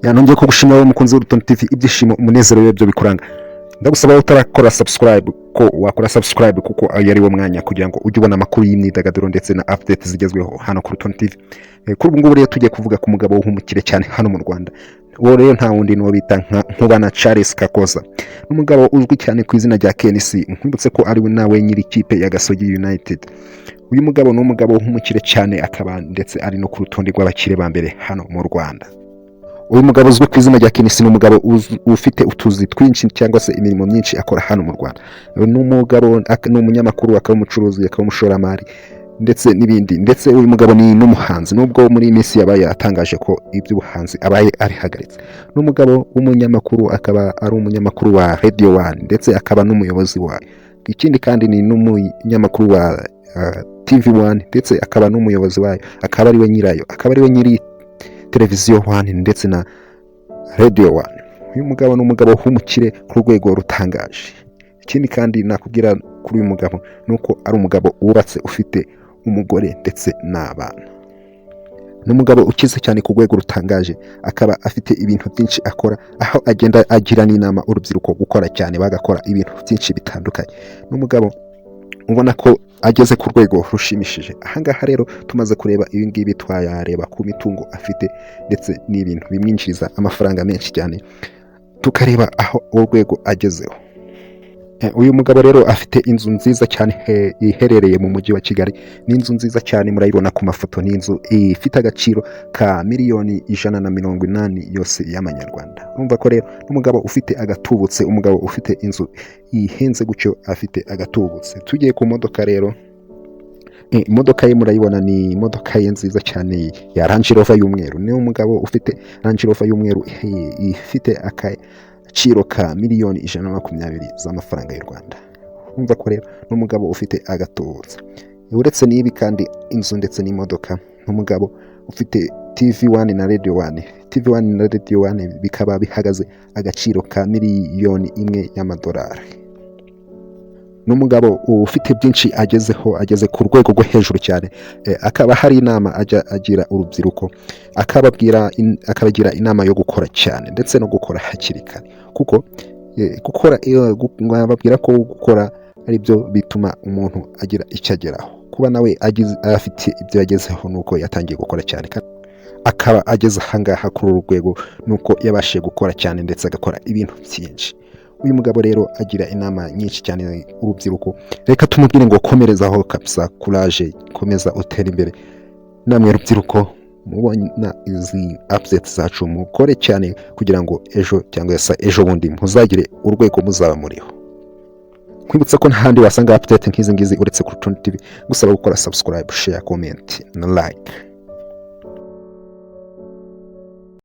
yanongeye ko gushimira wowe mukunzi w'Urutonde TV ibyishimo umunezero w'ibyo bikuranga. Ndagusaba utarakora subscribe ko wakora subscribe kuko ari wo mwanya kugira ngo ujye ubona amakuru y'imyidagaduro ndetse na update zigezweho hano ku Rutonde TV. Kuri ubu ngubu rero tugiye kuvuga ku mugabo w'umukire cyane hano mu Rwanda. Uwo rero nta wundi n'uwo bita Nkubana Charles Kakoza. Umugabo uzwi cyane ku izina rya KNC. Nkwibutse ko ari we nawe nyiri ikipe ya Gasogi United. Uyu mugabo ni umugabo w'umukire cyane akaba ndetse ari no ku rutonde rw'abakire ba mbere hano mu Rwanda. Uyu mugabo uzwi ku izina rya KNC ni umugabo ufite utuzi twinshi cyangwa se imirimo myinshi akora hano mu Rwanda. Ni umugabo ni umunyamakuru, akaba umucuruzi, akaba umushoramari ndetse n'ibindi. Ndetse uyu mugabo ni n'umuhanzi, nubwo muri iyi minsi yabaye atangaje ko iby'ubuhanzi abaye arihagaritse. Ni umugabo w'umunyamakuru, akaba ari umunyamakuru wa Radio1 ndetse akaba n'umuyobozi wayo. Ikindi kandi ni n'umunyamakuru wa TV1 ndetse akaba n'umuyobozi wayo, akaba ari we nyirayo, akaba ari we nyiri televiziyo 1 ndetse na Radio 1. Uyu mugabo ni umugabo w'umukire ku rwego rutangaje. Ikindi kandi nakubwira kuri uyu mugabo nuko ari umugabo wubatse, ufite umugore ndetse n'abana. Ni umugabo ukize cyane ku rwego rutangaje, akaba afite ibintu byinshi akora, aho agenda agira n'inama urubyiruko gukora cyane, bagakora ibintu byinshi bitandukanye. Ni umugabo ubona ko ageze ku rwego rushimishije. Ahangaha rero tumaze kureba ibi ngibi, twayareba ku mitungo afite ndetse n'ibintu bimwinjiriza amafaranga menshi cyane, tukareba aho urwego agezeho. Uyu mugabo rero afite inzu nziza cyane iherereye mu mujyi wa Kigali. Ni inzu nziza cyane, murayibona ku mafoto. Ni inzu ifite agaciro ka miliyoni 180 yose y'amanyarwanda. Urumva ko rero n'umugabo ufite agatubutse, umugabo ufite inzu ihenze gutyo, afite agatubutse. Tugiye ku modoka rero, imodoka ye murayibona, ni imodoka ye nziza cyane ya Range Rover y'umweru. Ni umugabo ufite Range Rover y'umweru ifite agaciro ka miliyoni 120 z'amafaranga y'u Rwanda. Urumva ko rero n'umugabo ufite agatubutse. Uretse n'ibi kandi inzu ndetse n'imodoka, n'umugabo ufite TV1 na Radio 1. TV1 na Radio 1 bikaba bihagaze agaciro ka miliyoni 1 y'amadolari. N'umugabo ufite byinshi agezeho, ageze ku rwego rwo hejuru cyane. Akaba hari inama agira urubyiruko, akabagira inama yo gukora cyane ndetse no gukora hakiri kare, kuko babwira ko gukora ari byo bituma umuntu agira icyo ageraho. Kuba nawe afite ibyo yagezeho nuko yatangiye gukora cyane, akaba ageze ahangaha kuri uru rwego nuko yabashije gukora cyane ndetse agakora ibintu byinshi. Uyu mugabo rero agira inama nyinshi cyane urubyiruko. Reka tumubwire ngo komerezaho kabisa, courage, komeza utera imbere. Namwe rubyiruko mubona izi updates zacu, mukore cyane kugira ngo ejo cyangwa ejo bundi muzagire urwego muzaba muriho. Kwibutsa ko ntahandi wasanga update nk'izi ngizi uretse ku Rutonde TV. Gusaba gukora subscribe, share, comment na like.